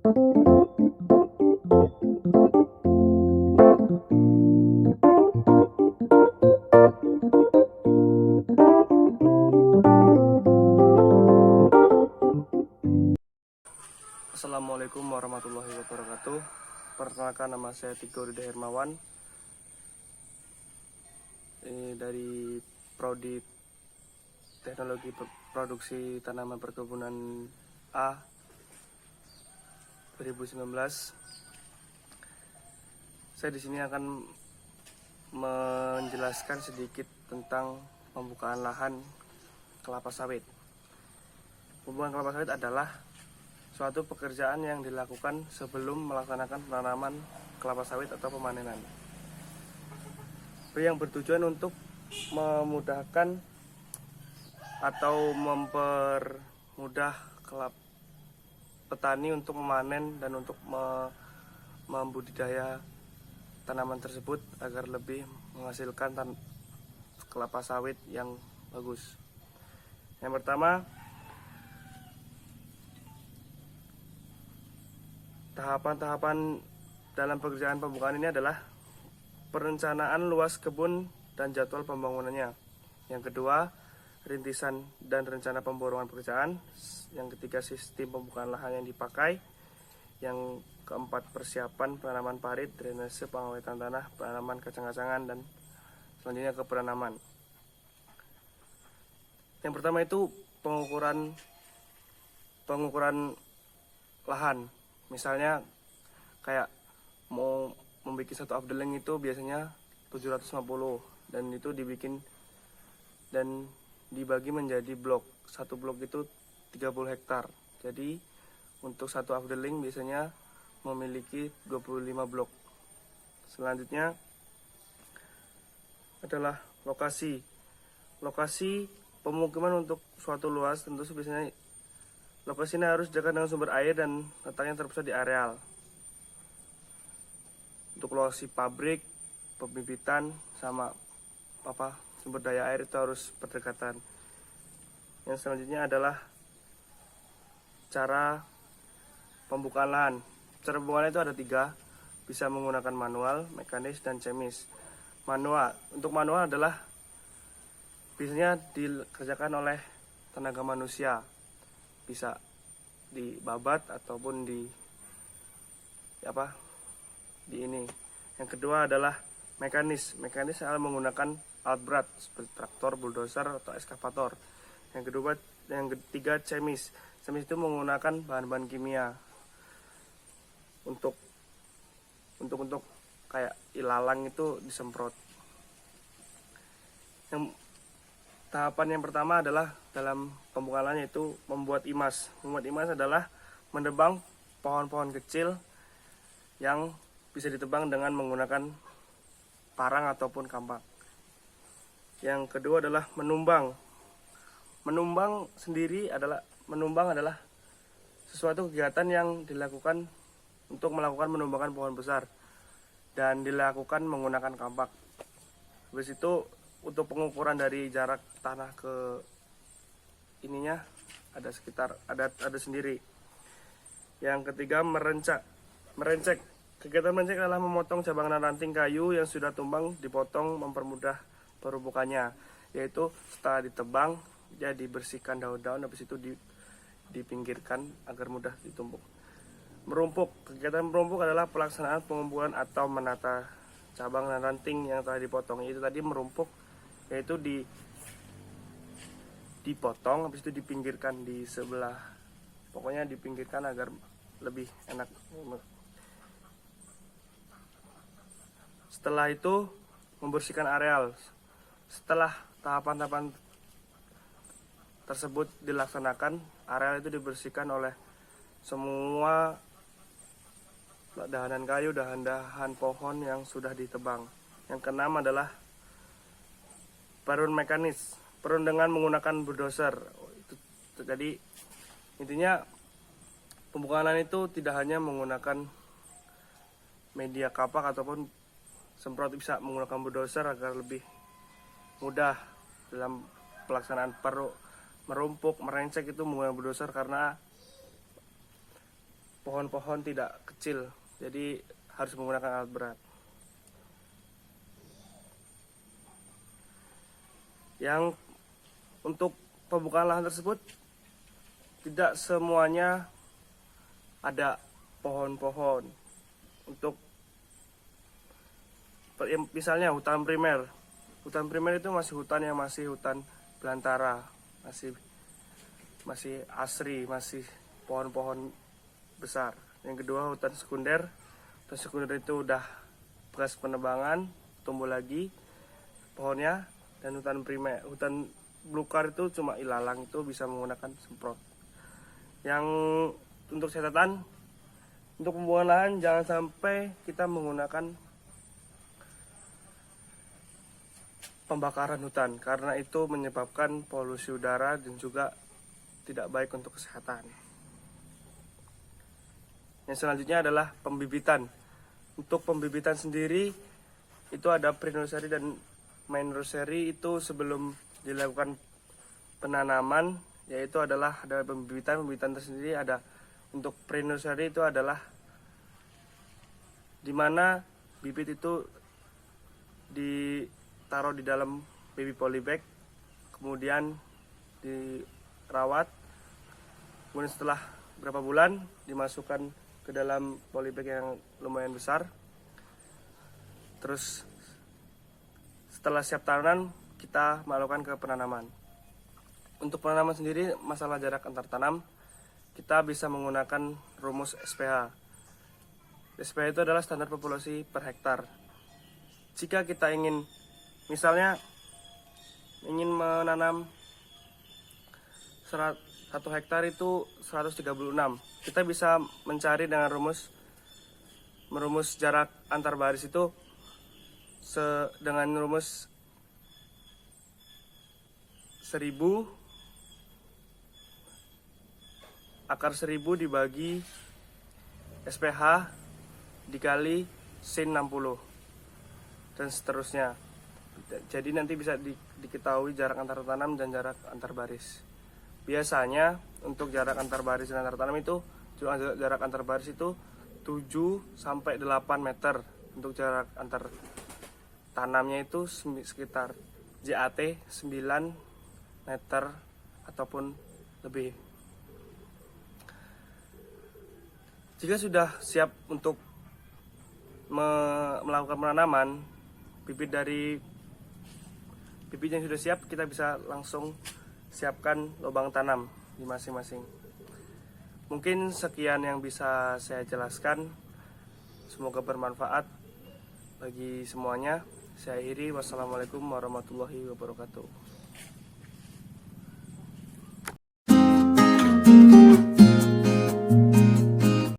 Assalamualaikum warahmatullahi wabarakatuh. Perkenalkan, nama saya Tigo Rida Hermawan, dari Prodi Teknologi Produksi Tanaman Perkebunan A 2019. Saya di sini akan menjelaskan sedikit tentang pembukaan lahan kelapa sawit. Pembukaan kelapa sawit adalah suatu pekerjaan yang dilakukan sebelum melaksanakan penanaman kelapa sawit atau pemanenan, yang bertujuan untuk memudahkan atau mempermudah petani untuk memanen dan untuk membudidaya tanaman tersebut agar lebih menghasilkan kelapa sawit yang bagus. Yang pertama, tahapan-tahapan dalam pekerjaan pembukaan ini adalah perencanaan luas kebun dan jadwal pembangunannya. Yang kedua, rintisan dan rencana pemborongan pekerjaan. Yang ketiga, sistem pembukaan lahan yang dipakai. Yang keempat, persiapan penanaman parit, drainase, pengawetan tanah, penanaman kacang-kacangan, dan selanjutnya ke penanaman. Yang pertama itu pengukuran lahan. Misalnya kayak mau membuat satu afdeling itu biasanya 750, dan itu dibikin dan dibagi menjadi blok. Satu blok itu 30 hektar. Jadi untuk satu afdeling biasanya memiliki 25 blok. Selanjutnya adalah lokasi. Lokasi pemukiman untuk suatu luas tentu biasanya lokasi ini harus dekat dengan sumber air dan letaknya terpusat di areal. Untuk lokasi pabrik, pembibitan, sama sumber daya air itu harus berdekatan. Yang selanjutnya adalah cara pembukaan lahan. Cara pembukaan itu ada 3, bisa menggunakan manual, mekanis, dan chemis. Untuk manual adalah biasanya dikerjakan oleh tenaga manusia, bisa dibabat ataupun di ini. Yang kedua adalah mekanis adalah menggunakan alat berat seperti traktor, bulldozer, atau eskavator. Yang ketiga chemis itu menggunakan bahan-bahan kimia untuk kayak ilalang itu disemprot. Tahapan yang pertama adalah dalam pembukaan lahan, yaitu membuat imas. Membuat imas adalah menebang pohon-pohon kecil yang bisa ditebang dengan menggunakan parang ataupun kampak. Yang kedua adalah menumbang. Menumbang adalah sesuatu kegiatan yang dilakukan untuk melakukan menumbangan pohon besar dan dilakukan menggunakan kampak. Habis itu untuk pengukuran dari jarak tanah ke ininya ada sendiri. Yang ketiga, merencek. Kegiatan merencek adalah memotong cabang dan ranting kayu yang sudah tumbang, dipotong mempermudah perubukannya, yaitu setelah ditebang dia dibersihkan daun-daun, habis itu dipinggirkan agar mudah ditumbuk. Merumpuk. Kegiatan merumpuk adalah pelaksanaan pengumpulan atau menata cabang dan ranting yang telah dipotong. Itu tadi merumpuk, yaitu dipotong habis itu dipinggirkan di sebelah, pokoknya dipinggirkan agar lebih enak. Setelah itu membersihkan areal. Setelah tahapan-tahapan tersebut dilaksanakan, areal itu dibersihkan oleh semua dahanan kayu, dahan-dahan pohon yang sudah ditebang. Yang keenam adalah perun mekanis. Perun dengan menggunakan bulldozer. Jadi intinya pembukaan lahan itu tidak hanya menggunakan media kapak ataupun semprot, bisa menggunakan bulldozer agar lebih mudah dalam pelaksanaan merumpuk, merencek itu menggunakan bulldozer karena pohon-pohon tidak kecil, jadi harus menggunakan alat berat. Yang untuk pembukaan lahan tersebut tidak semuanya ada pohon-pohon. Untuk misalnya hutan primer itu masih hutan belantara, masih asri, masih pohon-pohon besar. Yang kedua hutan sekunder itu udah bekas penebangan, tumbuh lagi pohonnya. Dan hutan belukar itu cuma ilalang, itu bisa menggunakan semprot. Yang untuk catatan, untuk pembuangan lahan jangan sampai kita menggunakan pembakaran hutan, karena itu menyebabkan polusi udara dan juga tidak baik untuk kesehatan. Yang selanjutnya adalah pembibitan. Untuk pembibitan sendiri itu ada pre-nursery dan main nursery. Itu sebelum dilakukan penanaman, yaitu adalah ada pembibitan tersendiri. Ada untuk pre-nursery itu adalah dimana bibit itu ditaruh di dalam baby polybag, kemudian dirawat, kemudian setelah berapa bulan dimasukkan ke dalam polybag yang lumayan besar. Terus setelah siap tanam, kita melakukan ke penanaman. Untuk penanaman sendiri, masalah jarak antar tanam, kita bisa menggunakan rumus SPH. SPH itu adalah standar populasi per hektar. Jika kita misalnya ingin menanam 1 hektar itu 136, kita bisa mencari dengan merumus jarak antar baris itu dengan rumus 1000 akar 1000 dibagi SPH dikali sin 60 dan seterusnya. Jadi nanti bisa diketahui jarak antar tanam dan jarak antar baris. Biasanya untuk jarak antar baris dan antar tanam itu, jarak antar baris itu 7 sampai 8 meter. Untuk jarak antar tanamnya itu sekitar JAT 9 meter ataupun lebih. Jika sudah siap untuk melakukan penanaman, bibit yang sudah siap, kita bisa langsung siapkan lubang tanam di masing-masing. Mungkin sekian yang bisa saya jelaskan. Semoga bermanfaat bagi semuanya. Saya akhiri. Wassalamualaikum warahmatullahi wabarakatuh.